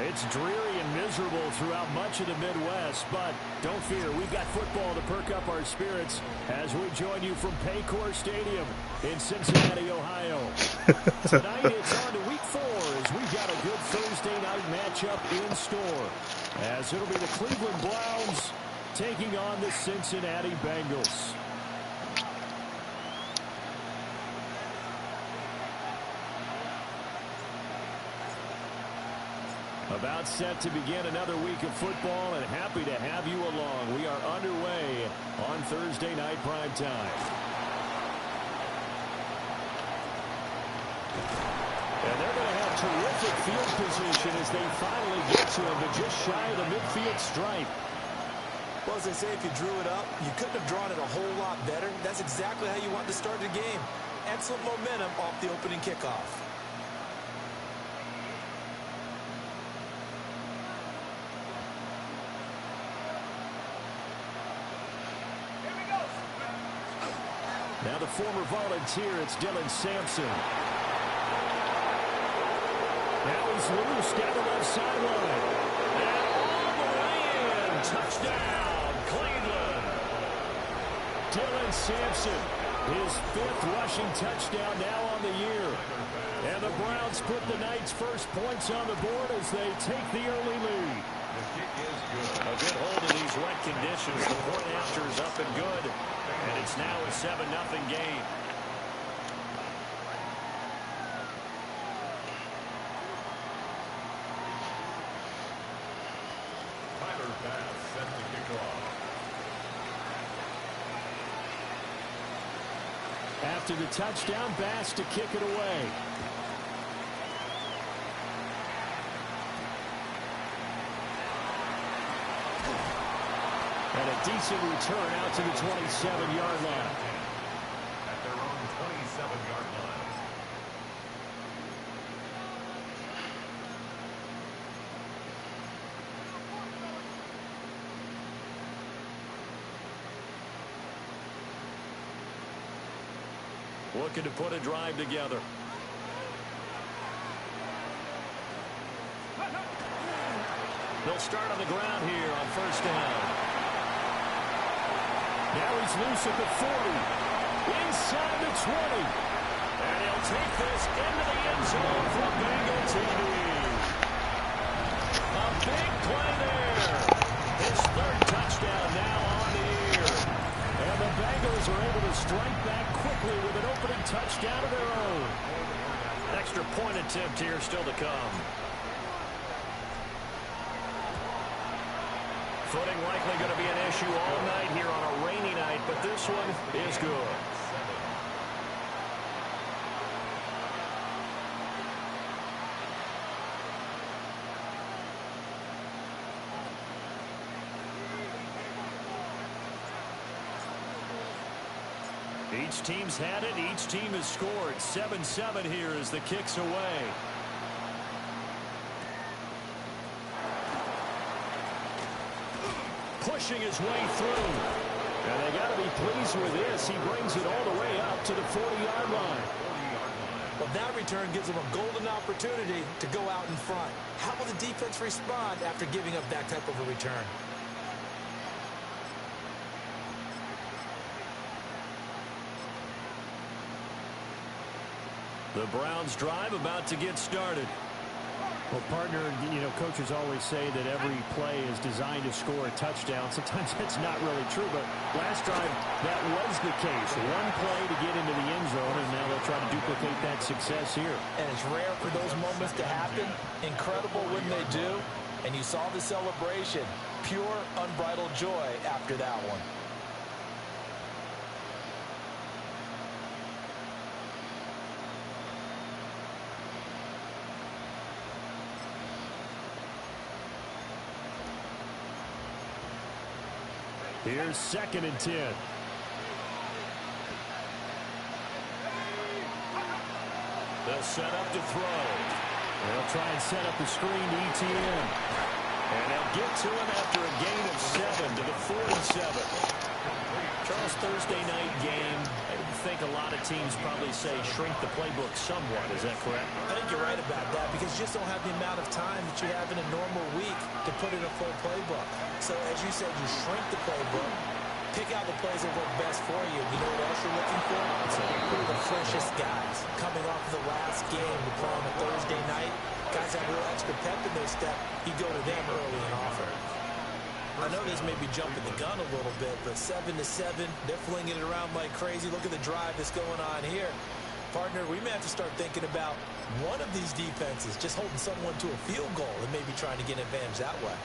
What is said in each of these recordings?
It's dreary and miserable throughout much of the Midwest, but don't fear, we've got football to perk up our spirits as we join you from Paycor Stadium in Cincinnati, Ohio. Tonight it's on to week 4 as we've got a good Thursday night matchup in store, as it'll be the Cleveland Browns taking on the Cincinnati Bengals. About set to begin another week of football, and happy to have you along. We are underway on Thursday night prime time. And they're going to have terrific field position as they finally get to him, but just shy of the midfield stripe. Well, as they say, if you drew it up, you couldn't have drawn it a whole lot better. That's exactly how you want to start the game. Excellent momentum off the opening kickoff. Now the former volunteer, it's Dylan Sampson. Now he's loose down the left sideline. And all the way in. Touchdown, Cleveland. Dylan Sampson, his 5th rushing touchdown now on the year. And the Browns put the Knights' first points on the board as they take the early lead. A good hold in these wet conditions. The point after is up and good. And it's now a 7-0 game. Set to kick off. After the touchdown, Bass to kick it away. And a decent return out to the 27-yard line. At their own 27-yard line. Looking to put a drive together. They'll start on the ground here on first down. Now he's loose at the 40. Inside the 20. And he'll take this into the end zone for Bengal TD. A big play there. His 3rd touchdown now on the year. And the Bengals are able to strike back quickly with an opening touchdown of their own. Extra point attempt here still to come. Footing likely going to be an issue all night here on a rainy night, but this one is good. Each team's had it. Each team has scored. 7-7 here as the kick's away. Pushing his way through. And they got to be pleased with this. He brings it all the way up to the 40-yard line. Well, that return gives them a golden opportunity to go out in front. How will the defense respond after giving up that type of a return? The Browns drive about to get started. Well, partner, you know, coaches always say that every play is designed to score a touchdown. Sometimes that's not really true, but last drive, that was the case. One play to get into the end zone, and now they'll try to duplicate that success here. And it's rare for those moments to happen. Incredible when they do. And you saw the celebration. Pure, unbridled joy after that one. Here's 2nd and 10. They'll set up to throw. They'll try and set up the screen to ETN. And they'll get to him after a gain of 7 to the 47. This Thursday night game, I think a lot of teams probably say shrink the playbook somewhat. Is that correct? I think you're right about that because you just don't have the amount of time that you have in a normal week to put in a full playbook. So as you said, you shrink the playbook, pick out the plays that work best for you. You know what else you're looking for? Who are the freshest guys coming off the last game to play on a Thursday night? Guys have a little extra pep in their step. You go to them early and often. I know this may be jumping the gun a little bit, but 7-7, they're flinging it around like crazy. Look at the drive that's going on here. Partner, we may have to start thinking about one of these defenses just holding someone to a field goal and maybe trying to get an advantage that way.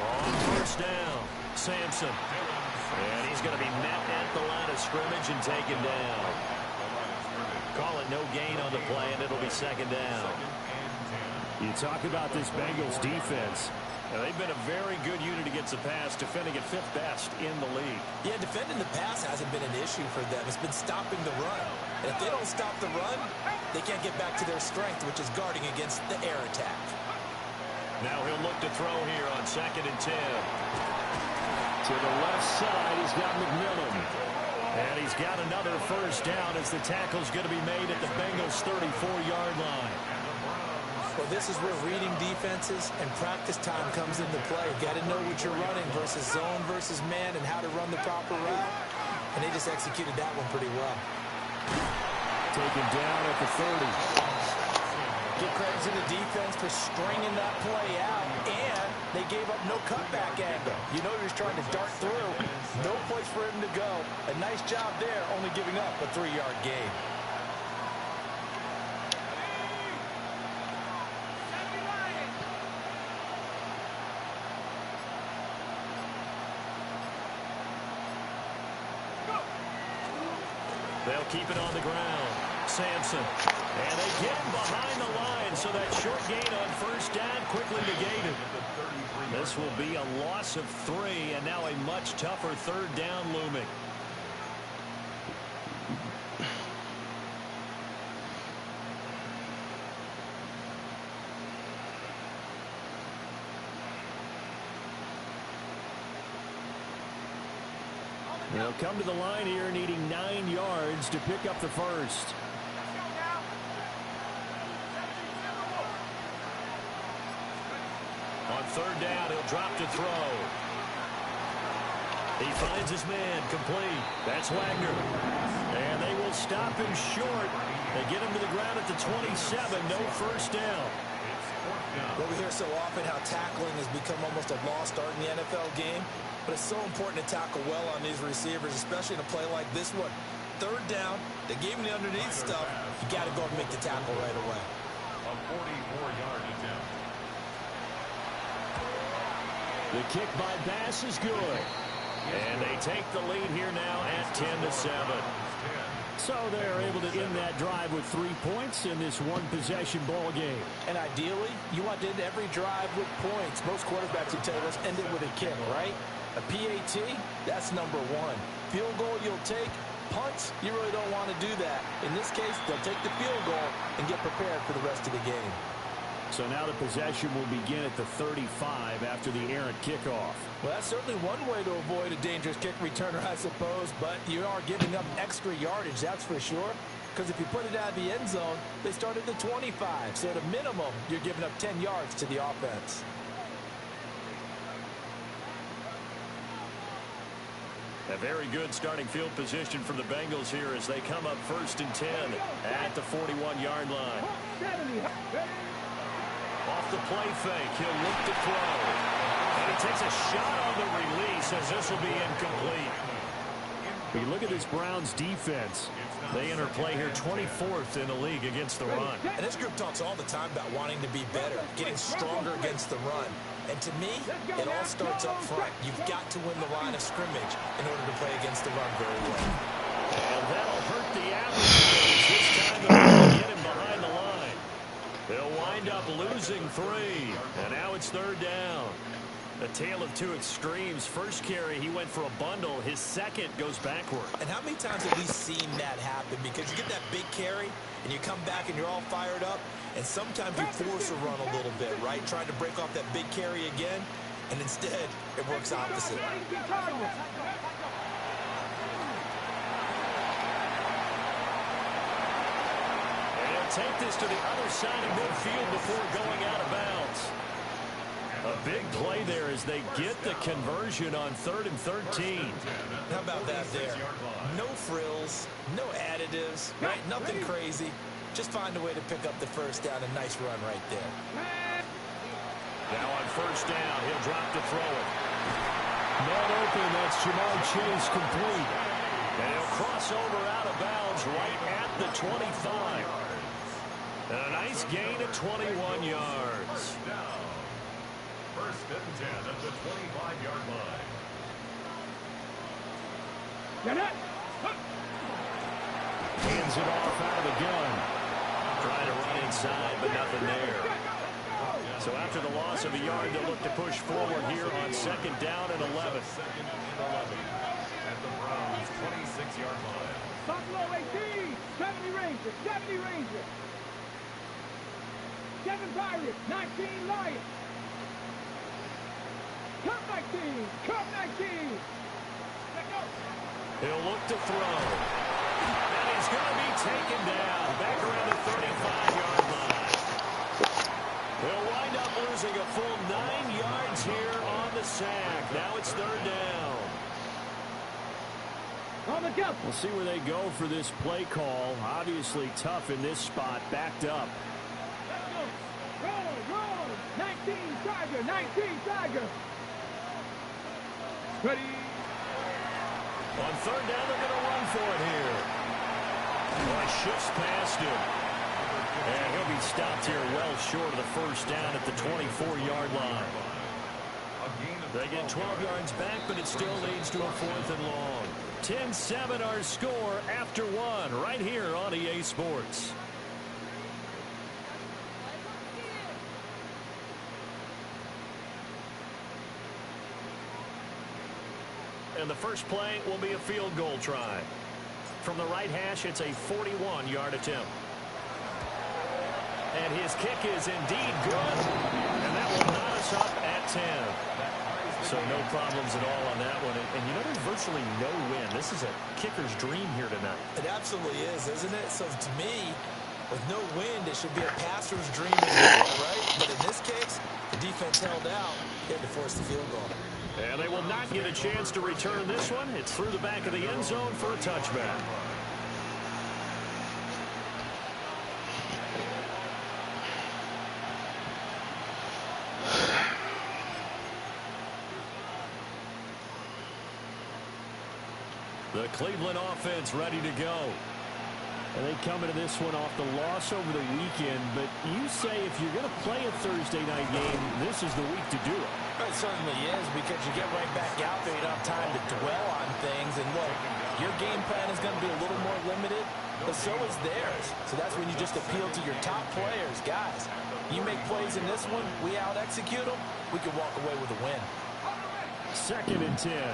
On first down, Sampson. And he's going to be met at the line of scrimmage and taken down. Call it no gain on the play, and it'll be second down. You talk about this Bengals defense. Now, they've been a very good unit against the pass, defending at 5th best in the league. Yeah, defending the pass hasn't been an issue for them. It's been stopping the run. And if they don't stop the run, they can't get back to their strength, which is guarding against the air attack. Now he'll look to throw here on 2nd and 10. To the left side, he's got McMillan. And he's got another first down as the tackle's going to be made at the Bengals' 34-yard line. Well, this is where reading defenses and practice time comes into play. You got to know what you're running versus zone versus man and how to run the proper route. And they just executed that one pretty well. Taken down at the 30. Give credit to the defense for stringing that play out, and they gave up no cutback angle. You know he was trying to dart through. No place for him to go. A nice job there, only giving up a 3-yard gain. They'll keep it on the ground. Sampson. And again behind the line, so that short gain on first down quickly negated. This will be a loss of 3, and now a much tougher 3rd down looming. They'll come to the line here needing 9 yards to pick up the first. On 3rd down, he'll drop to throw. He finds his man complete. That's Wagner. And they will stop him short. They get him to the ground at the 27. No first down. Well, we hear so often how tackling has become almost a lost art in the NFL game. But it's so important to tackle well on these receivers, especially in a play like this one. 3rd down, they gave him the underneath stuff. You got to go and make the tackle right away. A 44-yard attempt. The kick by Bass is good. And they take the lead here now at 10-7. So they're able to end that drive with 3 points in this one-possession ball game. And ideally, you want to end every drive with points. Most quarterbacks would tell us end it with a kick, right? A PAT, that's number 1. Field goal you'll take. Punts, you really don't want to do that. In this case, they'll take the field goal and get prepared for the rest of the game. So now the possession will begin at the 35 after the errant kickoff. Well, that's certainly one way to avoid a dangerous kick returner, I suppose, but you are giving up extra yardage, that's for sure. Because if you put it out of the end zone, they start at the 25. So at a minimum, you're giving up 10 yards to the offense. A very good starting field position for the Bengals here as they come up 1st and 10 at the 41-yard line. Off the play fake, he'll look to throw. And he takes a shot on the release as this will be incomplete. When you look at this Browns defense, They enter play here 24th in the league against the run. And this group talks all the time about wanting to be better, getting stronger against the run. And to me, it all starts up front. You've got to win the line of scrimmage in order to play against the run very well. And that'll hurt the average. This time they'll get him behind the line. They'll wind up losing 3. And now it's 3rd down. A tale of two extremes. First carry, he went for a bundle. His second goes backward. And how many times have we seen that happen? Because you get that big carry, and you come back and you're all fired up, and sometimes you force a run a little bit, right? Trying to break off that big carry again, and instead it works opposite. Take this to the other side of midfield before going out of bounds. A big play there as they get the conversion on 3rd and 13. How about that there? No frills, no additives, right? Nothing crazy. Just find a way to pick up the first down. A nice run right there. Now on first down, he'll drop to throw it. Man open, that's Jamar Chase complete. And he'll cross over out of bounds right at the 25. And a nice gain of 21 yards. First and 10 at the 25-yard line. Hands it off out of the gun. Trying to run inside, but nothing there. So after the loss of a yard, they'll look to push forward here on 2nd down and 11. Second and 11 at the Browns' 26-yard line. Buffalo 18, 70 Rangers, 70 Rangers. 7 Pirates, 19 Lions. Cup 19, Cup 19. Let's go. He'll look to throw. And he's going to be taken down. Back around the 35-yard line. He'll wind up losing a full 9 yards here on the sack. Now it's 3rd down. On the jump. We'll see where they go for this play call. Obviously tough in this spot, backed up. Roll, 19 Tiger, 19 Tiger. Ready. On 3rd down, they're going to run for it here. Boy, shifts past him. And he'll be stopped here well short of the first down at the 24-yard line. They get 12 yards back, but it still leads to a 4th and long. 10-7 our score after 1 right here on EA Sports. And the first play will be a field goal try. From the right hash, it's a 41-yard attempt. And his kick is indeed good. And that will knot us up at 10. So no problems at all on that one. And you know, there's virtually no win. This is a kicker's dream here tonight. It absolutely is, isn't it? So to me, with no wind, it should be a passer's dream as well, right? But in this case, the defense held out. He had to force the field goal. And they will not get a chance to return this one. It's through the back of the end zone for a touchback. The Cleveland offense ready to go. And they come into this one off the loss over the weekend, but you say if you're going to play a Thursday night game, this is the week to do it. It certainly is, because you get right back out there. You don't have time to dwell on things. And look, your game plan is going to be a little more limited, but so is theirs. So that's when you just appeal to your top players. Guys, you make plays in this one, we out-execute them, we can walk away with a win. 2nd and 10.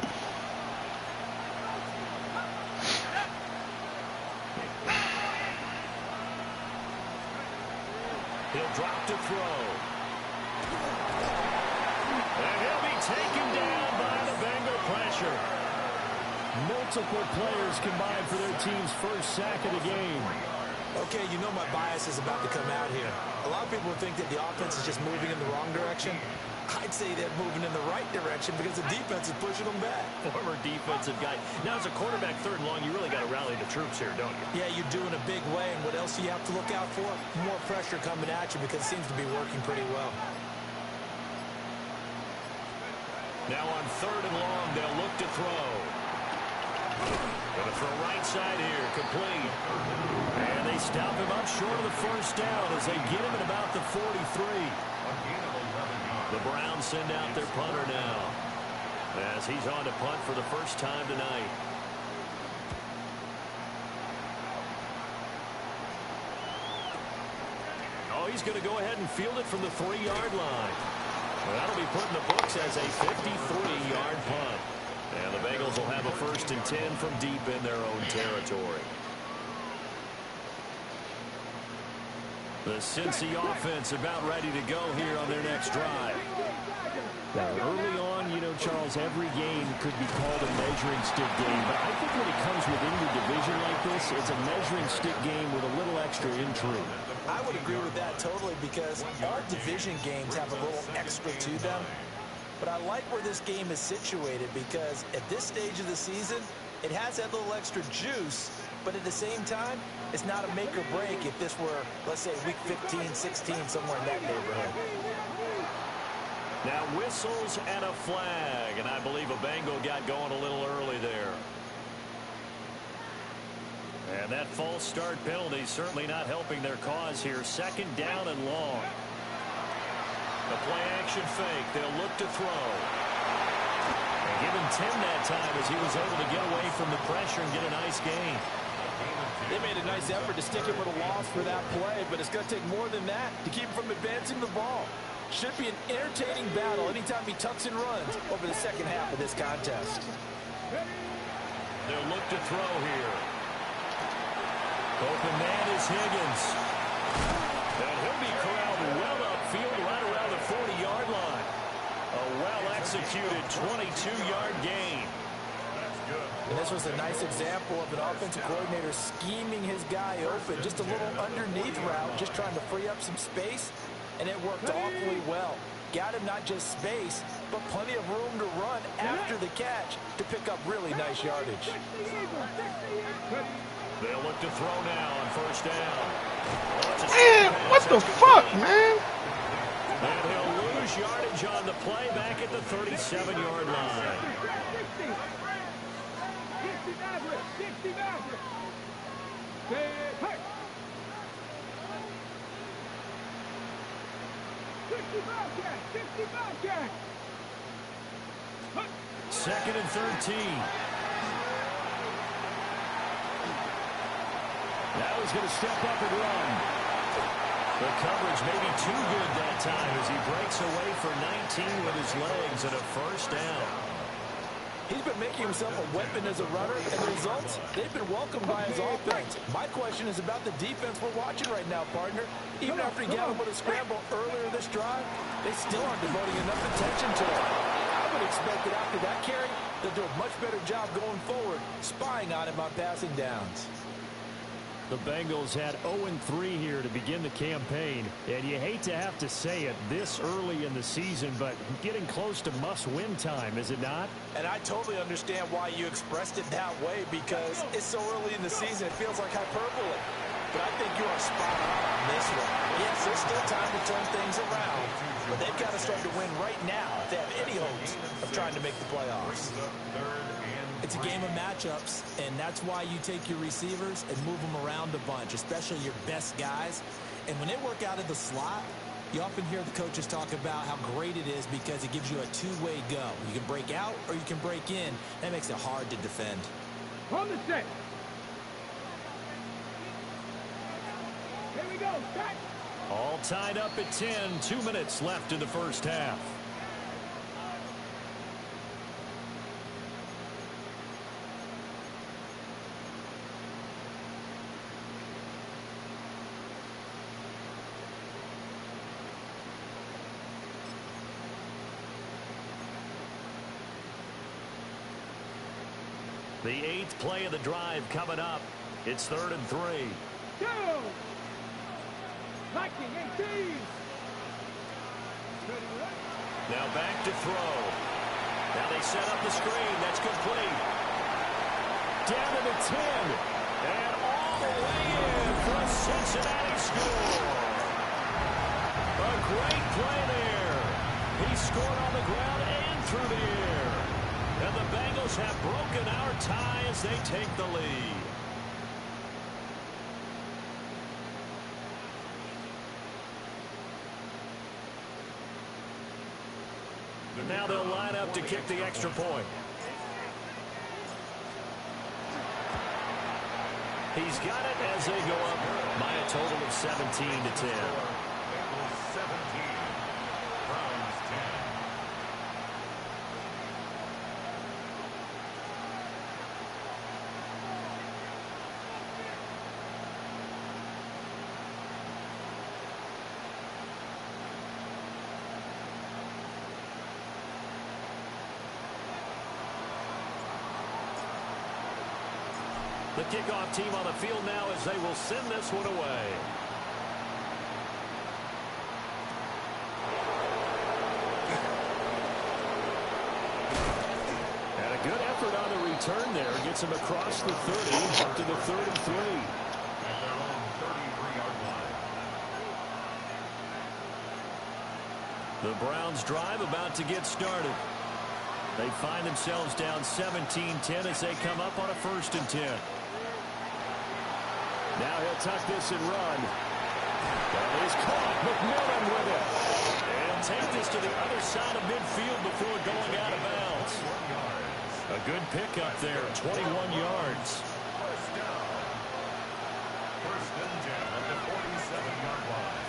He'll drop to throw. And he'll be taken down by the Bengal pressure. Multiple players combined for their team's first sack of the game. Okay, you know my bias is about to come out here. A lot of people think that the offense is just moving in the wrong direction. I'd say they're moving in the right direction because the defense is pushing them back. Former defensive guy. Now, as a quarterback, 3rd and long, you really got to rally the troops here, don't you? Yeah, you do in a big way. And what else do you have to look out for? More pressure coming at you because it seems to be working pretty well. Now on 3rd and long, they'll look to throw. Going to throw right side here, complete. And they stop him up short of the first down as they get him at about the 43. The Browns send out their punter now as he's on to punt for the first time tonight. Oh, he's going to go ahead and field it from the 3-yard line. That'll be put in the books as a 53-yard punt. And the Bengals will have a 1st and 10 from deep in their own territory. The Cincy offense about ready to go here on their next drive. Now, early on, you know, Charles, every game could be called a measuring stick game. But I think when it comes within your division like this, it's a measuring stick game with a little extra intrigue. I would agree with that totally because all division games have a little extra to them. But I like where this game is situated because at this stage of the season, it has that little extra juice. But at the same time, it's not a make or break if this were, let's say, week 15, 16, somewhere in that neighborhood. Now whistles and a flag, and I believe a Bengal got going a little early there. And that false start penalty certainly not helping their cause here. 2nd down and long. The play action fake. They'll look to throw. And give him 10 that time as he was able to get away from the pressure and get a nice gain. They made a nice effort to stick him with a loss for that play, but it's going to take more than that to keep him from advancing the ball. Should be an entertaining battle anytime he tucks and runs over the second half of this contest. They'll look to throw here. Open man is Higgins. And he'll be corralled well upfield right around the 40-yard line. A well-executed 22-yard gain. And this was a nice example of an offensive coordinator scheming his guy open. Just a little underneath route, just trying to free up some space. And it worked awfully well. Got him not just space, but plenty of room to run after the catch to pick up really nice yardage. They'll look to throw now on 1st down. Man, what the fuck, man? And he'll lose yardage on the play back at the 37-yard line. 2nd and 13. Now he's going to step up and run. The coverage may be too good that time as he breaks away for 19 with his legs and a 1st down. He's been making himself a weapon as a runner, and the results, they've been welcomed by his offense. My question is about the defense we're watching right now, partner. Even after he got him with a scramble earlier this drive, they still aren't devoting enough attention to him. I would expect that after that carry, they'll do a much better job going forward, spying on him on passing downs. The Bengals had 0-3 here to begin the campaign, and you hate to have to say it this early in the season, but getting close to must-win time, is it not? And I totally understand why you expressed it that way, because it's so early in the season, it feels like hyperbole. But I think you are spot on this one. Yes, there's still time to turn things around, but they've got to start to win right now if they have any hopes of trying to make the playoffs. It's a game of matchups, and that's why you take your receivers and move them around a bunch, especially your best guys. And when they work out of the slot, you often hear the coaches talk about how great it is because it gives you a two-way go. You can break out or you can break in. That makes it hard to defend. On the set. Here we go. Back. All tied up at 10. 2 minutes left in the 1st half. The 8th play of the drive coming up. It's 3rd and 3. Go. Viking 18. Now back to throw. Now they set up the screen. That's complete. Down to the 10. And all the way in for a Cincinnati score. A great play there. He scored on the ground and through the air. And the Bengals have broken our tie as they take the lead. Now they'll line up to kick the extra point. He's got it as they go up by a total of 17-10. 17. Browns 10. The kickoff team on the field now as they will send this one away. And a good effort on the return there. Gets him across the 30 up to the 33. The Browns drive about to get started. They find themselves down 17-10 as they come up on a 1st and 10. Now he'll tuck this and run. That is caught. McMillan with it. And take this to the other side of midfield before going out of bounds. A good pickup there, 21 yards. First down. First and 10 at the 47-yard line.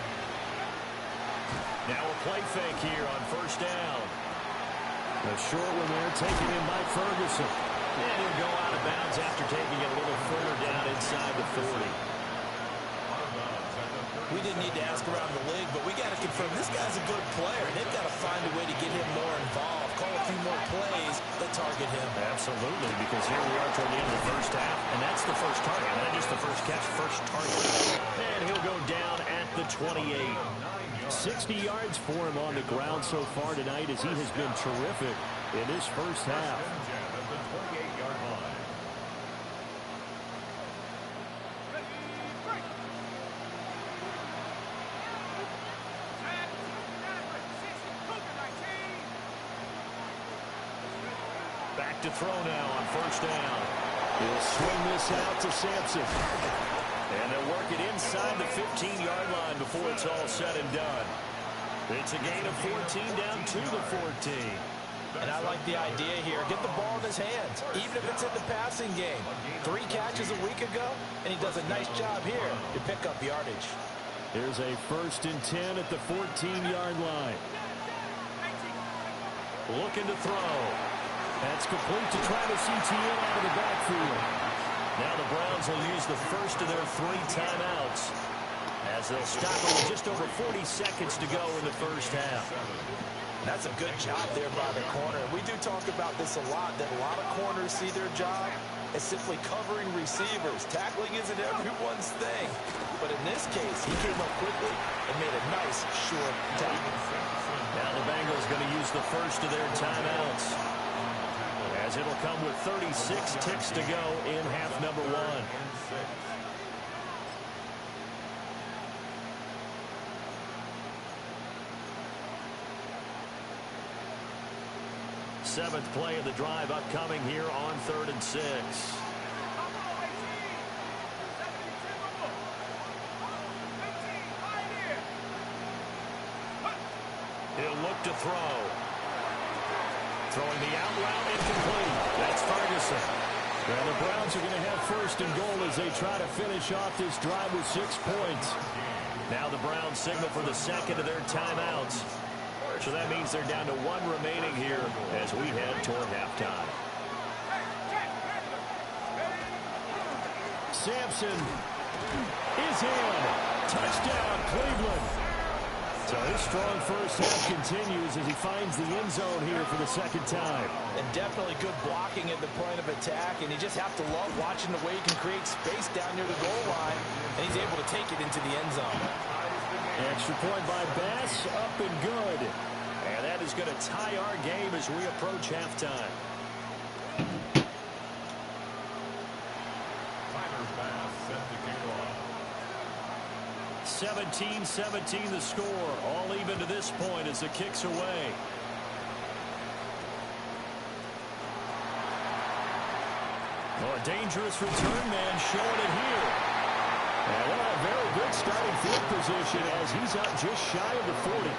Now a play fake here on 1st down. A short one there taken in by Ferguson. And he'll go out of bounds after taking it a little further down inside the 40. We didn't need to ask around the league, but we got to confirm this guy's a good player. They've got to find a way to get him more involved, call a few more plays that target him. Absolutely, because here we are toward the end of the first half, and that's the first target, not just the first catch, first target. And he'll go down at the 28. 60 yards for him on the ground so far tonight as he has been terrific in this first half. Back to throw now on 1st down. He'll swing this out to Sampson. And they'll work it inside the 15-yard line before it's all said and done. It's a gain of 14 down to the 14. And I like the idea here. Get the ball in his hands, even if it's in the passing game. 3 catches a week ago, and he does a nice job here to pick up yardage. Here's a 1st and 10 at the 14-yard line. Looking to throw. That's complete to Travis Etienne out of the backfield. Now the Browns will use the first of their 3 timeouts as they'll stop it with just over 40 seconds to go in the first half. That's a good job there by the corner. We do talk about this a lot, that a lot of corners see their job as simply covering receivers. Tackling isn't everyone's thing. But in this case, he came up quickly and made a nice, short tackle. Now the Bengals going to use the first of their timeouts, as it'll come with 36 ticks to go in half number 1. Seventh play of the drive upcoming here on 3rd and 6. He'll look to throw. Throwing the out route incomplete. That's Ferguson. Well, the Browns are going to have 1st and goal as they try to finish off this drive with 6 points. Now the Browns signal for the second of their timeouts. So that means they're down to 1 remaining here as we head toward halftime. Sampson is in. Touchdown, Cleveland. So his strong first half continues as he finds the end zone here for the 2nd time. And definitely good blocking at the point of attack, and you just have to love watching the way he can create space down near the goal line, and he's able to take it into the end zone. Extra point by Bass, up and good. And that is going to tie our game as we approach halftime. 17-17 the score. All even to this point as the kick's away. Oh, a dangerous return man showing it here. And a very good starting field position as he's up just shy of the 40.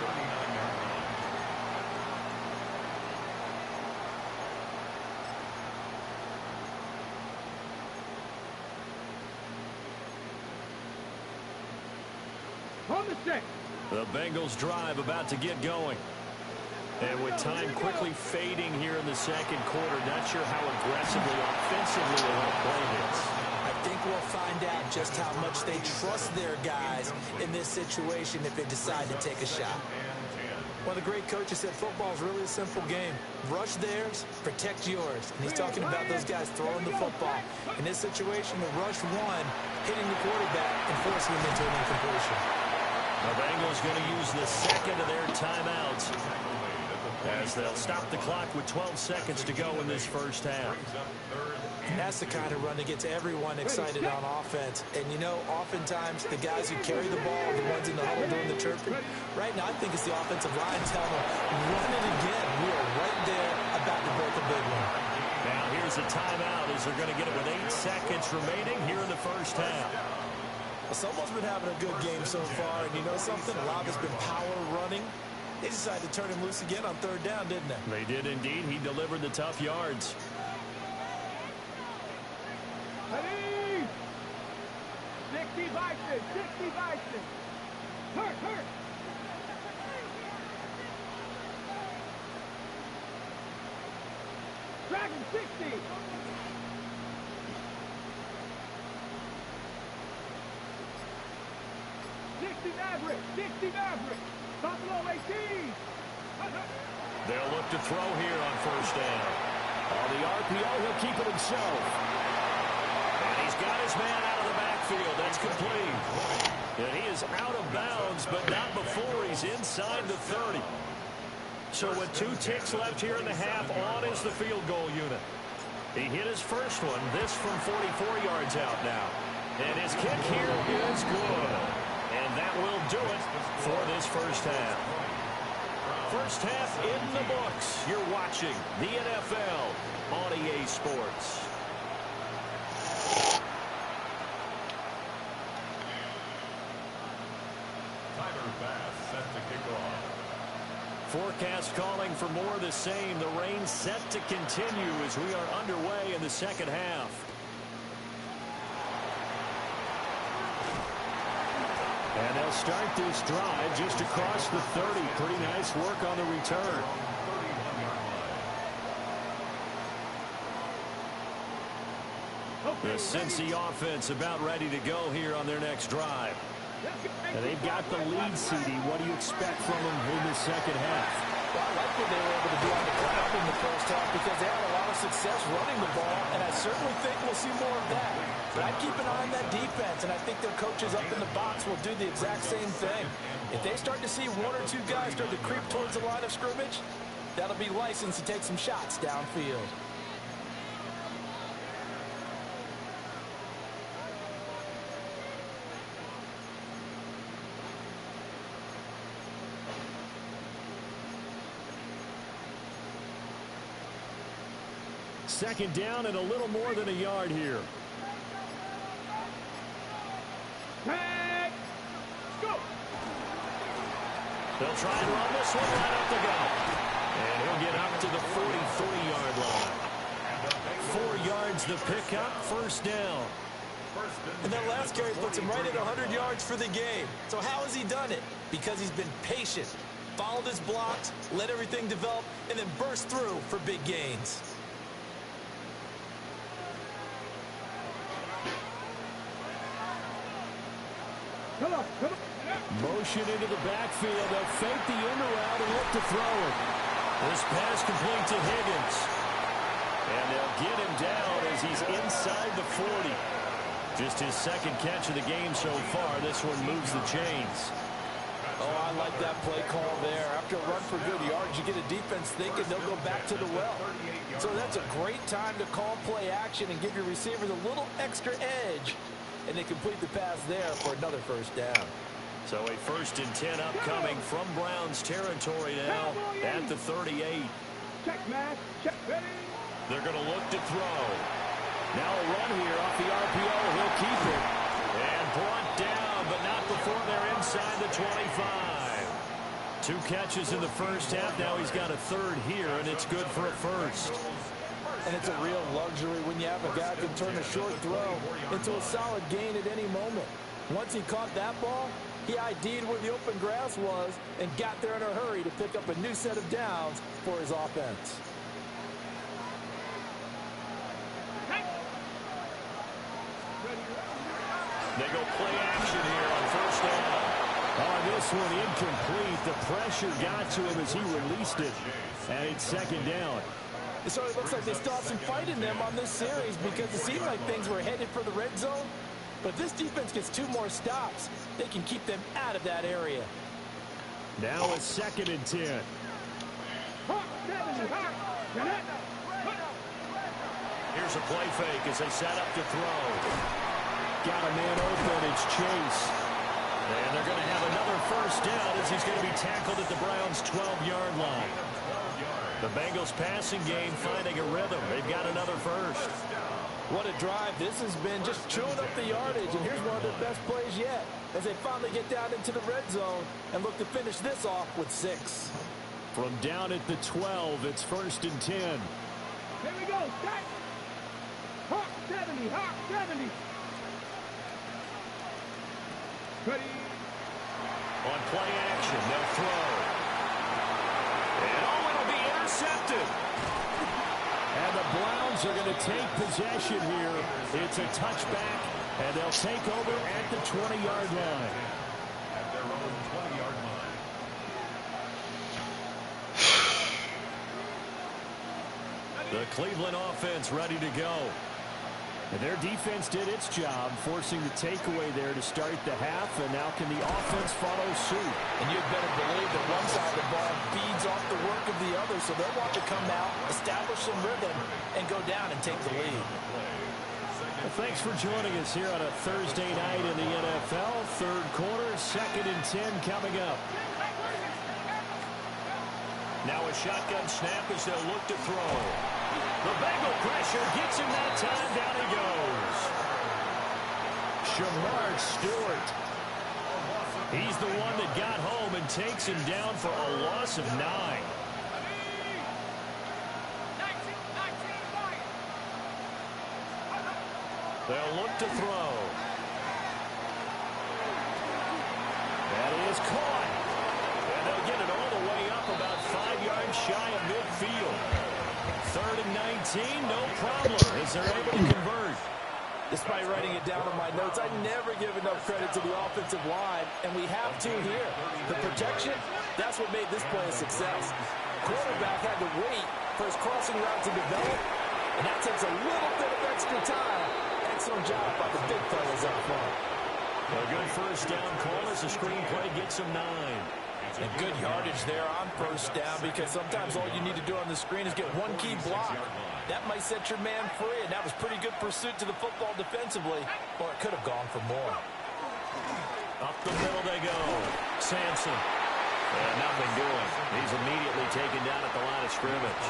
The Bengals drive about to get going. And with time quickly fading here in the 2nd quarter, not sure how aggressively, offensively they want to play this. I think we'll find out just how much they trust their guys in this situation if they decide to take a shot. One of the great coaches said football is really a simple game. Rush theirs, protect yours. And he's talking about those guys throwing the football. In this situation, the rush one, hitting the quarterback and forcing him into an incompletion. The Bengals going to use the second of their timeouts as they'll stop the clock with 12 seconds to go in this first half. And that's the kind of run that gets everyone excited on offense. And, you know, oftentimes the guys who carry the ball are the ones in the huddle doing the chirping. Right now, I think it's the offensive line telling them, run it again. We are right there about to break a big one. Now here's a timeout as they're going to get it with 8 seconds remaining here in the first half. Well, someone's been having a good game so far. And you know something? A lot has been power running. They decided to turn him loose again on third down, didn't they? They did indeed. He delivered the tough yards. Ready? 60 Vikings, 60 Vikings. Hurt. Dragon 60. 60 Maverick. Buffalo 18. They'll look to throw here on first down. On the RPO, he'll keep it himself. And he's got his man out of the backfield. That's complete. And he is out of bounds, but not before he's inside the 30. So with 2 ticks left here in the half, on is the field goal unit. He hit his first one, this from 44 yards out now. And his kick here is good. And that will do it for this first half. First half in the books. You're watching the NFL on EA Sports. Set to kick off. Forecast calling for more of the same. The rain set to continue as we are underway in the second half. And they'll start this drive just across the 30. Pretty nice work on the return. The Cincy offense about ready to go here on their next drive. And they've got the lead, CD. What do you expect from them in the second half? Well, I like what they were able to do on the ground in the first half because they had a lot of success running the ball, and I certainly think we'll see more of that. But I'd keep an eye on that defense, and I think their coaches up in the box will do the exact same thing. If they start to see 1 or 2 guys start to creep towards the line of scrimmage, that'll be licensed to take some shots downfield. Second down and a little more than a yard here. Tag. Go. They'll try and run this one right up the gut. And he'll get up to the 43-yard line. 4 yards the pickup, first down. And that last carry puts him right at 100 yards for the game. So how has he done it? Because he's been patient, followed his blocks, let everything develop, and then burst through for big gains. Come on. Motion into the backfield. They'll fake the in route and look to throw it. This pass complete to Higgins. And they'll get him down as he's inside the 40. Just his second catch of the game so far. This one moves the chains. Oh, I like that play call there. After a run for good yards, you get a defense thinking they'll go back to the well. So that's a great time to call play action and give your receivers a little extra edge. And they complete the pass there for another first down. So a 1st and 10 upcoming from Browns territory now at the 38. Check, man. Check. Ready. They're going to look to throw. Now a run here off the RPO. He'll keep it. And brought down, but not before they're inside the 25. 2 catches in the first half. Now he's got a 3rd here, and it's good for a 1st. And it's a real luxury when you have a guy who can turn a short throw into a solid gain at any moment. Once he caught that ball, he ID'd where the open grass was and got there in a hurry to pick up a new set of downs for his offense. They go play action here on first down. On this one incomplete. The pressure got to him as he released it. And it's second down. It certainly looks like they still have some fight in them on this series because it seemed like things were headed for the red zone. But if this defense gets 2 more stops, they can keep them out of that area. Now a 2nd and 10. Here's a play fake as they set up to throw. Got a man open. It's Chase. And they're going to have another first down as he's going to be tackled at the Browns' 12-yard line. The Bengals passing game finding a rhythm. They've got another first. What a drive. This has been just chewing up the yardage, and here's one of their best plays yet as they finally get down into the red zone and look to finish this off with 6. From down at the 12, it's 1st and 10. Here we go. Start. Hawk 70. Hawk 70. Ready. On play action, they'll throw. And it'll be intercepted. And the Browns are going to take possession here. It's a touchback, and they'll take over at the 20-yard line. At their own 20-yard line. The Cleveland offense ready to go. And their defense did its job, forcing the takeaway there to start the half, and now can the offense follow suit? And you'd better believe that one side of the ball feeds off the work of the other, so they'll want to come out, establish some rhythm, and go down and take the lead. Well, thanks for joining us here on a Thursday night in the NFL. Third quarter, 2nd and 10 coming up. Now a shotgun snap as they'll look to throw. The Bengal pressure gets him that time. Down he goes. Shamar Stewart. He's the one that got home and takes him down for a loss of 9. They'll look to throw. That is caught. And they'll get it all the way up about 5 yards shy of midfield. 3rd and 19, no problem as they're able to convert. Despite writing it down on my notes, I never give enough credit to the offensive line, and we have to here. The protection, that's what made this play a success. Quarterback had to wait for his crossing route to develop, and that takes a little bit of extra time. Excellent job by the big fellas up front. A good first down call as the screen play gets him 9. And good yardage there on first down because sometimes all you need to do on the screen is get one key block. That might set your man free, and that was pretty good pursuit to the football defensively, or it could have gone for more. Up the middle they go. Sampson. And nothing doing. He's immediately taken down at the line of scrimmage.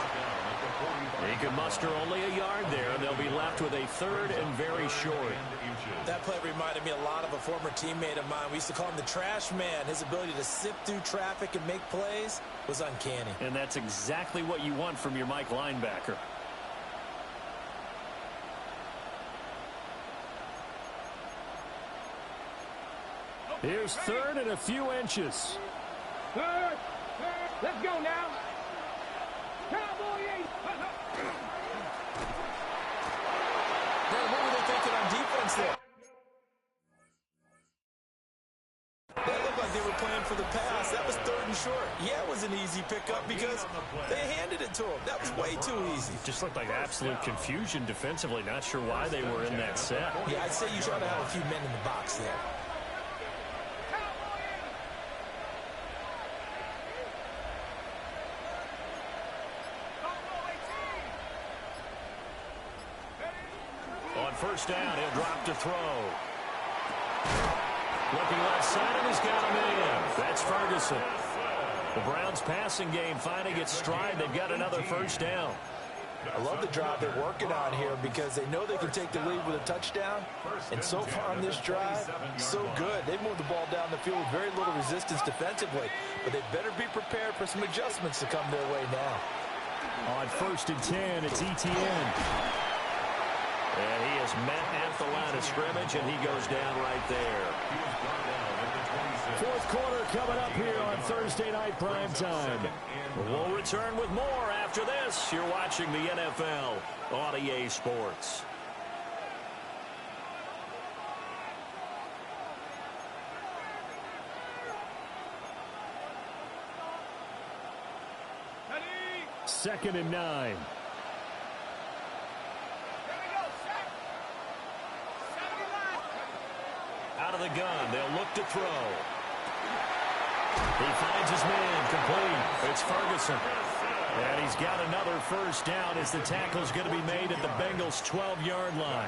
He can muster only a yard there, and they'll be left with a 3rd and very short. That play reminded me a lot of a former teammate of mine. We used to call him the trash man. His ability to sift through traffic and make plays was uncanny. And that's exactly what you want from your Mike linebacker. Here's 3rd and a few inches. Third. Let's go now. Cowboy 8. Man, what were they thinking on defense there? That looked like they were playing for the pass. That was 3rd and short. Yeah, it was an easy pickup because they handed it to him. That was way too easy. Just looked like absolute confusion defensively. Not sure why they were in that set. Yeah, I'd say you try to have a few men in the box there. On first down, he'll drop to throw. Looking left side, and he's got him in. That's Ferguson. The Browns passing game finding its stride. They've got another first down. I love the drive they're working on here because they know they can take the lead with a touchdown. And so far on this drive, so good. They've moved the ball down the field with very little resistance defensively. But they better be prepared for some adjustments to come their way now. On 1st and 10, it's ETN. And he is met at the line of scrimmage, and he goes down right there. 4th quarter coming up here on Thursday Night Primetime. We'll return with more after this. You're watching the NFL on EA Sports. 2nd and 9. Out of the gun, they'll look to throw. He finds his man, complete. It's Ferguson. And he's got another first down as the tackle's going to be made at the Bengals' 12-yard line.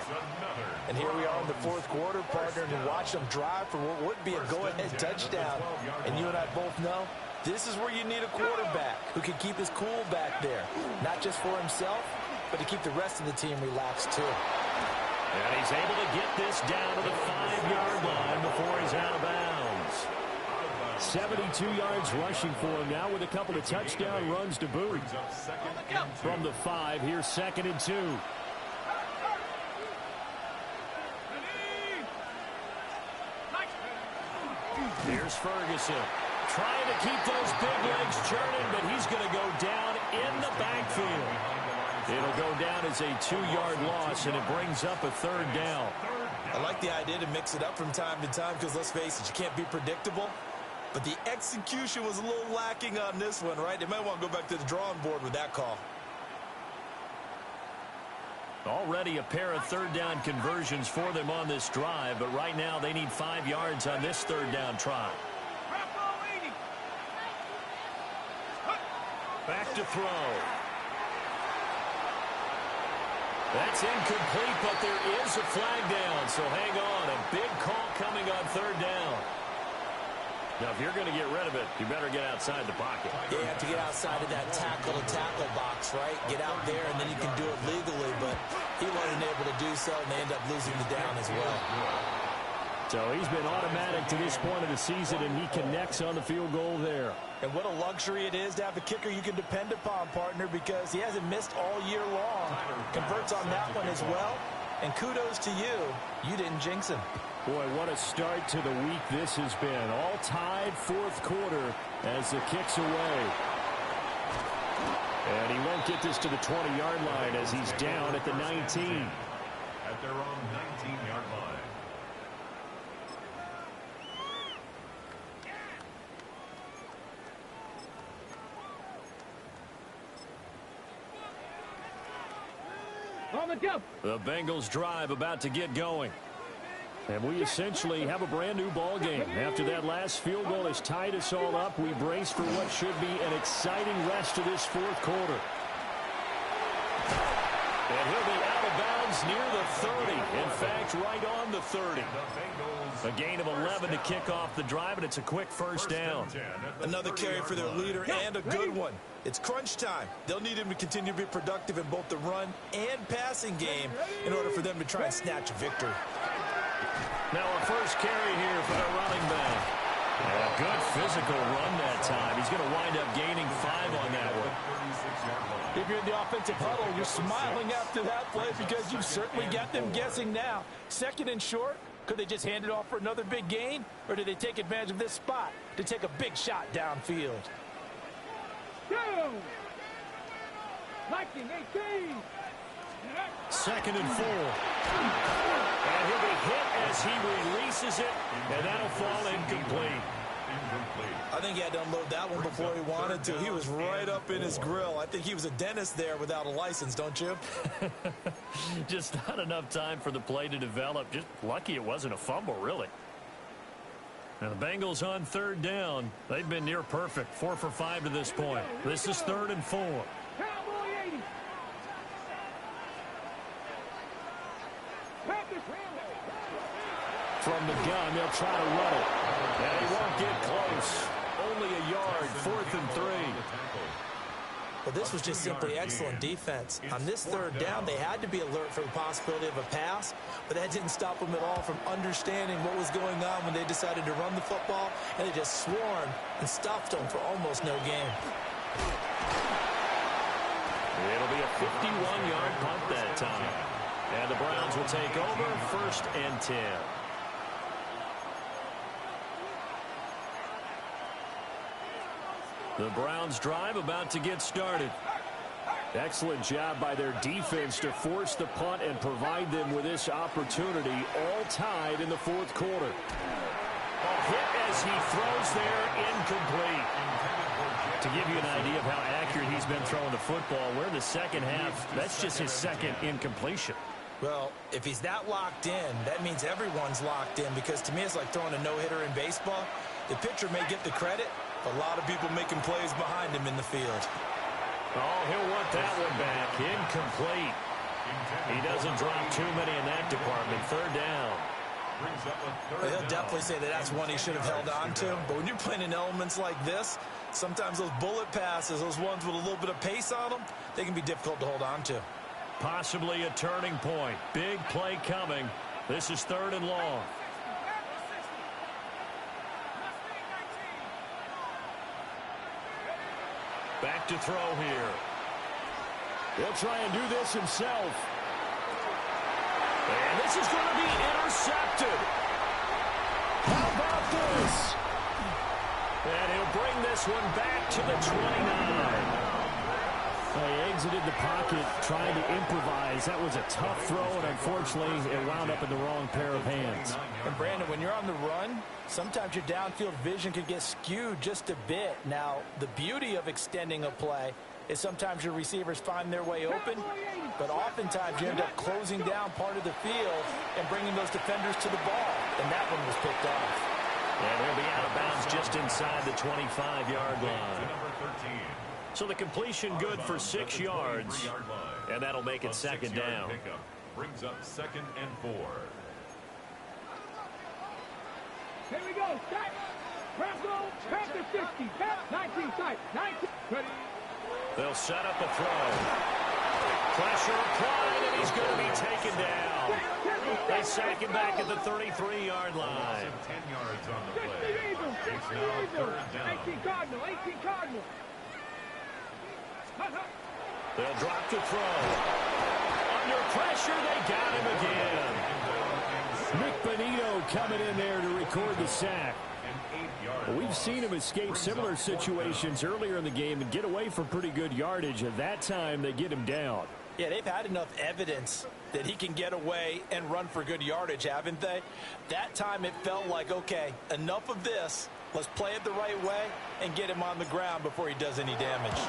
And here we are in the fourth quarter, partner, and watch them drive for what would be a go-ahead touchdown. And you and I both know this is where you need a quarterback who can keep his cool back there. Not just for himself, but to keep the rest of the team relaxed, too. And he's able to get this down to the 5-yard line before he's out of bounds. 72 yards rushing for him now with a couple of touchdown runs to boot. From the 5, here's 2nd and 2. Here's Ferguson. Trying to keep those big legs churning, but he's going to go down in the backfield. It'll go down as a 2-yard loss, and it brings up a 3rd down. I like the idea to mix it up from time to time because, let's face it, you can't be predictable. But the execution was a little lacking on this one, right? They might want to go back to the drawing board with that call. Already a pair of 3rd down conversions for them on this drive, but right now they need 5 yards on this 3rd down try. Back to throw. That's incomplete, but there is a flag down, so hang on. A big call coming on 3rd down. Now, if you're going to get rid of it, you better get outside the pocket. Yeah, you have to get outside of that tackle-to-tackle box, right? Get out there, and then you can do it legally, but he wasn't able to do so, and they end up losing the down as well. So he's been automatic to this point of the season, and he connects on the field goal there. And what a luxury it is to have a kicker you can depend upon, partner, because he hasn't missed all year long. Converts on that one as well. And kudos to you. You didn't jinx him. Boy, what a start to the week this has been. All tied 4th quarter as the kick's away. And he won't get this to the 20-yard line as he's down at the 19. At their own 19-yard line. On the jump. The Bengals drive about to get going. And we essentially have a brand new ball game. After that last field goal has tied us all up, we brace for what should be an exciting rest of this 4th quarter. And he'll be out of bounds near the 30. In fact, right on the 30. A gain of 11 to kick off the drive, and it's a quick first down. Another carry for their leader, and a good one. It's crunch time. They'll need him to continue to be productive in both the run and passing game in order for them to try and snatch a victory. Now a first carry here for the running back. And a good physical run that time. He's going to wind up gaining 5 on that one. If you're in the offensive huddle, you're smiling after that play because you've certainly got them guessing now. 2nd and short. Could they just hand it off for another big gain? Or did they take advantage of this spot to take a big shot downfield? 19-18. 2nd and 4. And he'll be hit as he releases it, and that'll fall incomplete. I think he had to unload that one before he wanted to. He was right up in his grill. I think he was a dentist there without a license, don't you? Just not enough time for the play to develop. Just lucky it wasn't a fumble, really. Now the Bengals on 3rd down. They've been near perfect. 4 for 5 to this point. This is 3rd and 4. Cowboy 80. From the gun, they'll try to run it. And he won't get close. Only a yard, 4th and 3. Well, this was just simply excellent defense. On this 3rd down, they had to be alert for the possibility of a pass, but that didn't stop them at all from understanding what was going on when they decided to run the football, and they just swarmed and stuffed them for almost no gain. It'll be a 51-yard punt that time. And the Browns will take over 1st and 10. The Browns drive about to get started. Excellent job by their defense to force the punt and provide them with this opportunity, all tied in the 4th quarter. A hit as he throws there, incomplete. To give you an idea of how accurate he's been throwing the football, we're in the second half. That's just his second incompletion. Well, if he's that locked in, that means everyone's locked in, because to me it's like throwing a no-hitter in baseball. The pitcher may get the credit, but a lot of people making plays behind him in the field. Oh, he'll want that one back. Incomplete. He doesn't drop too many in that department. Third down. He'll definitely say that that's one he should have held on to. But when you're playing in elements like this, sometimes those bullet passes, those ones with a little bit of pace on them, they can be difficult to hold on to. Possibly a turning point. Big play coming. This is 3rd and long. Back to throw here. He'll try and do this himself. And this is going to be intercepted. How about this? And he'll bring this one back to the 29. They exited the pocket trying to improvise. That was a tough throw, and unfortunately, it wound up in the wrong pair of hands. And, Brandon, when you're on the run, sometimes your downfield vision can get skewed just a bit. Now, the beauty of extending a play is sometimes your receivers find their way open, but oftentimes you end up closing down part of the field and bringing those defenders to the ball, and that one was picked off. And he'll be out of bounds just inside the 25-yard line. So the completion good for 6 yards, and that'll make it 2nd down. Brings up 2nd and 4. Here we go. Start. Press roll. Pass the 50. Pass 19 side. 19. Ready. They'll set up a throw. Pressure applied, and he's going to be taken down. They sack him back at the 33-yard line. 10 yards on the play. It's now 3rd down. 18 Cardinal. 18 Cardinal. They'll drop to throw. Under pressure, they got him again. Nick Bonito coming in there to record the sack. We've seen him escape similar situations earlier in the game and get away from pretty good yardage. At that time, they get him down. Yeah, they've had enough evidence that he can get away and run for good yardage, haven't they? That time it felt like, okay, enough of this. Let's play it the right way and get him on the ground before he does any damage.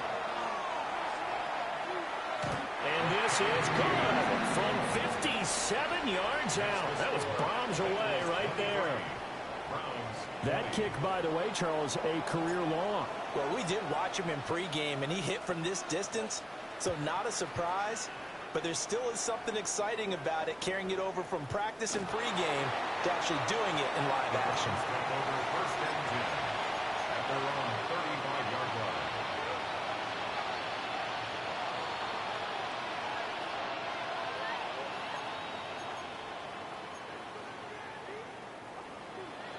And this is good from 57 yards out. That was bombs away right there. That kick, by the way, Charles, a career long. Well, we did watch him in pregame, and he hit from this distance, so not a surprise. But there still is something exciting about it, carrying it over from practice and pregame to actually doing it in live action. First and 10 at their own 35-yard line.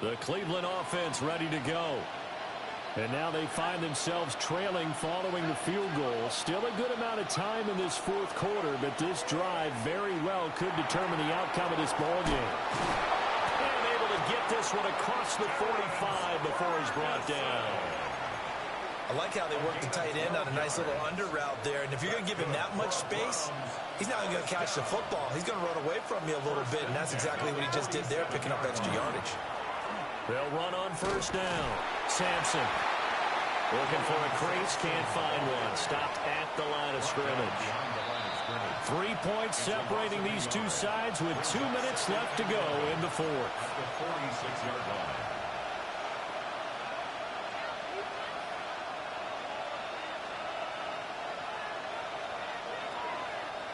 The Cleveland offense ready to go. And now they find themselves trailing following the field goal. Still a good amount of time in this 4th quarter, but this drive very well could determine the outcome of this ball game. And able to get this one across the 45 before he's brought down. I like how they work the tight end on a nice little under route there. And if you're going to give him that much space, he's not going to catch the football. He's going to run away from you a little bit, and that's exactly what he just did there, picking up extra yardage. They'll run on 1st down. Sampson looking for a crease, can't find one. Stopped at the line of scrimmage. 3 points separating these two sides with 2 minutes left to go in the 4th. At the 46-yard line.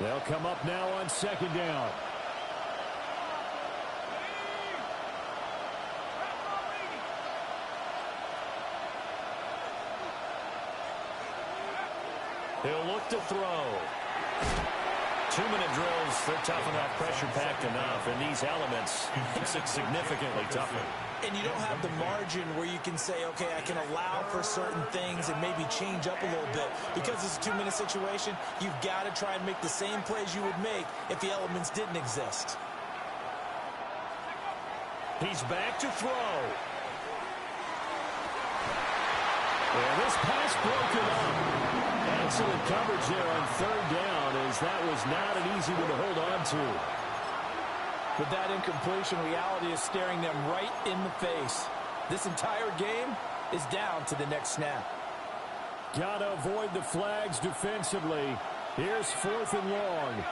They'll come up now on 2nd down. He'll look to throw. 2-minute drills, they're tough enough, pressure-packed enough, and these elements makes it significantly tougher. And you don't have the margin where you can say, okay, I can allow for certain things and maybe change up a little bit. Because it's a 2-minute situation, you've got to try and make the same plays you would make if the elements didn't exist. He's back to throw. And this pass broken up. Excellent coverage there on 3rd down, as that was not an easy one to hold on to. With that incompletion, reality is staring them right in the face. This entire game is down to the next snap. Got to avoid the flags defensively. Here's 4th and long.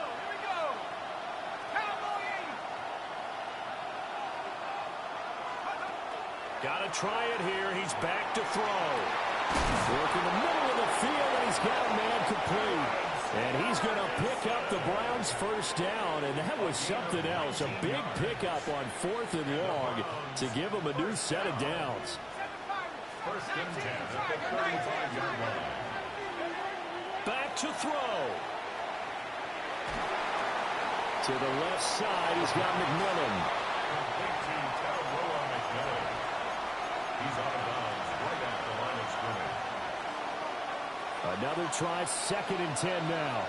Got to try it here. He's back to throw. Work in the middle of the field, and he's got a man complete. And he's going to pick up the Browns' first down, and that was something else. A big pickup on 4th and long to give him a new set of downs. First and 10 at the 35-yard line. Back to throw. To the left side, he's got McMillan. Complete to Taravua McMillan. He's out of bounds right at the line of scrimmage. Another try, 2nd and 10 now.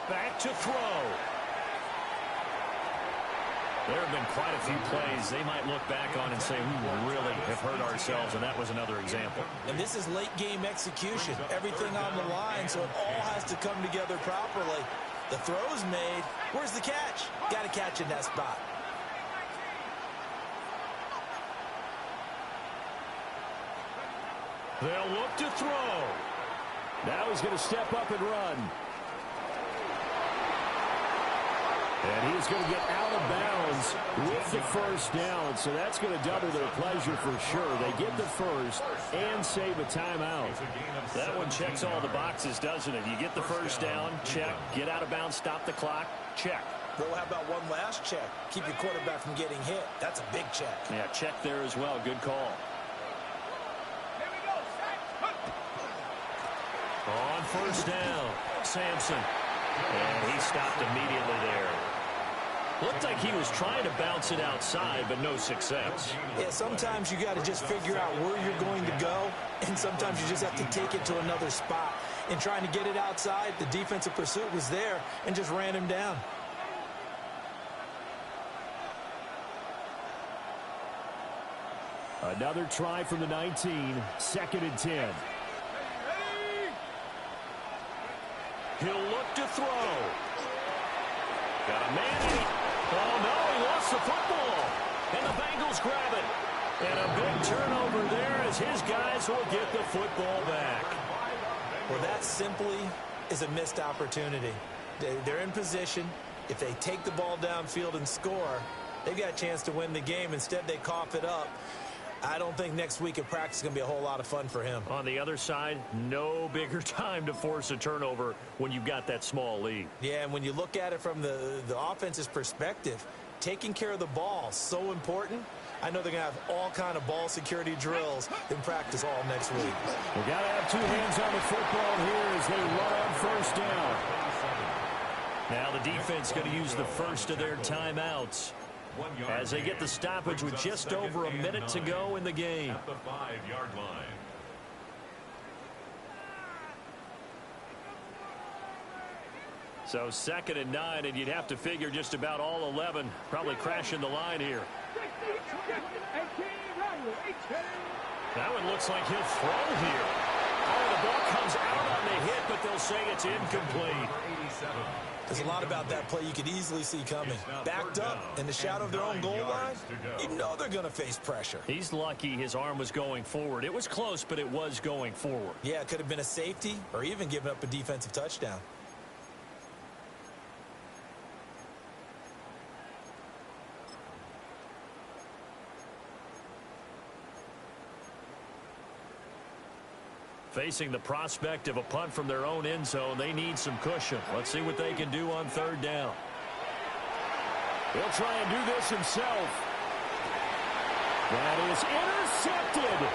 Back to throw. There have been quite a few plays they might look back on and say, we really have hurt ourselves, and that was another example. And this is late game execution. Everything on the line, so it all has to come together properly. The throw's made. Where's the catch? Got to catch in that spot. They'll look to throw. Now he's going to step up and run. And he's going to get out of bounds with the first down. So that's going to double their pleasure for sure. They get the first and save a timeout. That one checks all the boxes, doesn't it? You get the first down, check. Get out of bounds, stop the clock, check. Well, how about one last check? Keep your quarterback from getting hit. That's a big check. Yeah, check there as well. Good call. On first down, Sampson. And he stopped immediately there. Looked like he was trying to bounce it outside, but no success. Yeah, sometimes you got to just figure out where you're going to go, and sometimes you just have to take it to another spot. In trying to get it outside, the defensive pursuit was there and just ran him down. Another try from the 19, 2nd and 10. He'll look to throw. Got a man in it. Oh, no, he lost the football. And the Bengals grab it. And a big turnover there as his guys will get the football back. Well, that simply is a missed opportunity. They're in position. If they take the ball downfield and score, they've got a chance to win the game. Instead, they cough it up. I don't think next week at practice is going to be a whole lot of fun for him. On the other side, no bigger time to force a turnover when you've got that small lead. Yeah, and when you look at it from the offense's perspective, taking care of the ball is so important. I know they're going to have all kind of ball security drills in practice all next week. We got to have two hands on the football here as they run on first down. Now the defense going to use the first of their timeouts as they get the stoppage with just over a minute to go in the game. At the 5-yard line. So 2nd and 9, and you'd have to figure just about all 11 probably crashing the line here. That one looks like he'll throw here. Oh, the ball comes out on the hit, but they'll say it's incomplete. There's a lot about that play you could easily see coming. Backed up in the shadow of their own goal line, you know they're going to face pressure. He's lucky his arm was going forward. It was close, but it was going forward. Yeah, it could have been a safety or even given up a defensive touchdown. Facing the prospect of a punt from their own end zone, they need some cushion. Let's see what they can do on 3rd down. He'll try and do this himself. That is intercepted.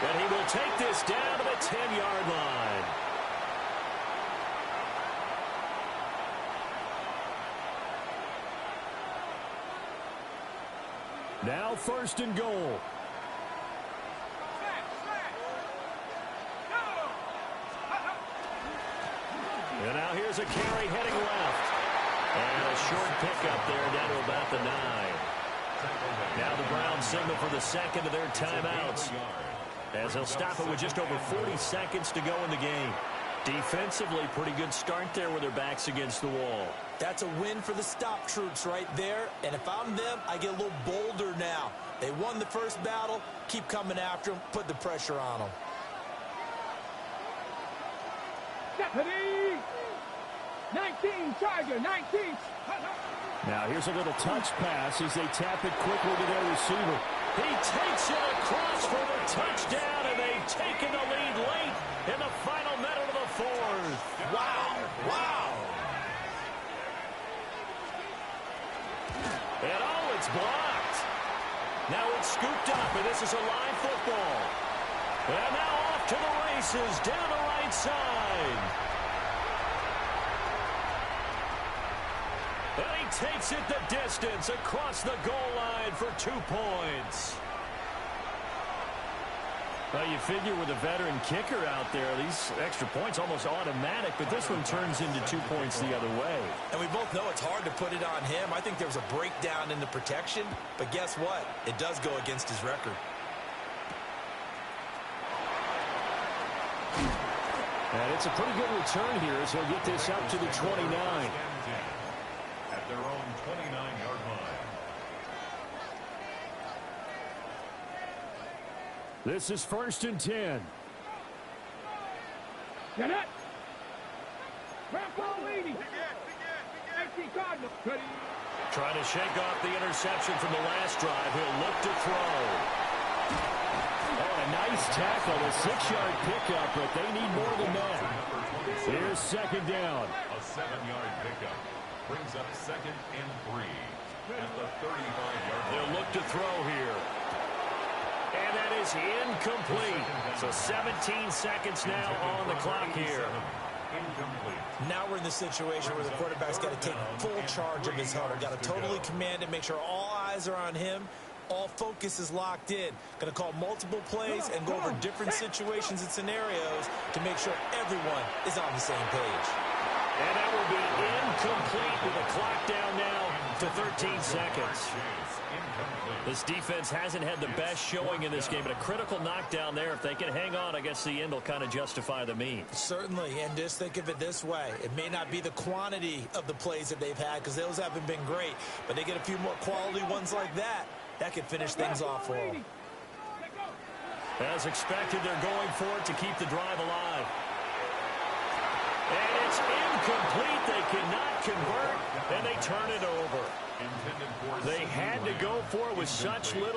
And he will take this down to the 10-yard line. Now 1st and goal. And now here's a carry heading left. And a short pickup there down to about the 9. Now the Browns signal for the 2nd of their timeouts, as they'll stop it with just over 40 seconds to go in the game. Defensively, pretty good start there with their backs against the wall. That's a win for the stop troops right there. And if I'm them, I get a little bolder now. They won the first battle. Keep coming after them. Put the pressure on them. Deputy! 19, Charger, 19. Now here's a little touch pass as they tap it quickly to their receiver. He takes it across for the touchdown, and they've taken the lead late in the final minute of the fourth. Wow, wow. And oh, it's blocked. Now it's scooped up, and this is a live football. And now off to the races down the right side. And he takes it the distance across the goal line for 2 points. Well, you figure with a veteran kicker out there, these extra points almost automatic, but this one turns into 2 points the other way. And we both know it's hard to put it on him. I think there was a breakdown in the protection, but guess what? It does go against his record. And it's a pretty good return here as he'll get this up to the 29. At their own 29-yard line. This is 1st and 10. Get it! Rambo leading. FC Cardinal. Trying to shake off the interception from the last drive. He'll look to throw. Oh, a nice tackle, a 6-yard pickup, but they need more than that. Here's 2nd down. A 7-yard pickup brings up 2nd and 3 at the 35-yard line. They'll look to throw here. And that is incomplete. So 17 seconds now on the clock here. Incomplete. Now we're in the situation where the quarterback's got to take full charge of his huddle. Got to totally command it, make sure all eyes are on him. All focus is locked in. Going to call multiple plays and go over different situations and scenarios to make sure everyone is on the same page. And that will be incomplete with the clock down now to 13 seconds. This defense hasn't had the best showing in this game, but a critical knockdown there. If they can hang on, I guess the end will kind of justify the means. Certainly, and just think of it this way. It may not be the quantity of the plays that they've had because those haven't been great, but they get a few more quality ones like that. That could finish things off for them. As expected, they're going for it to keep the drive alive. And it's incomplete. They cannot convert, and they turn it over. They had to go for it with such little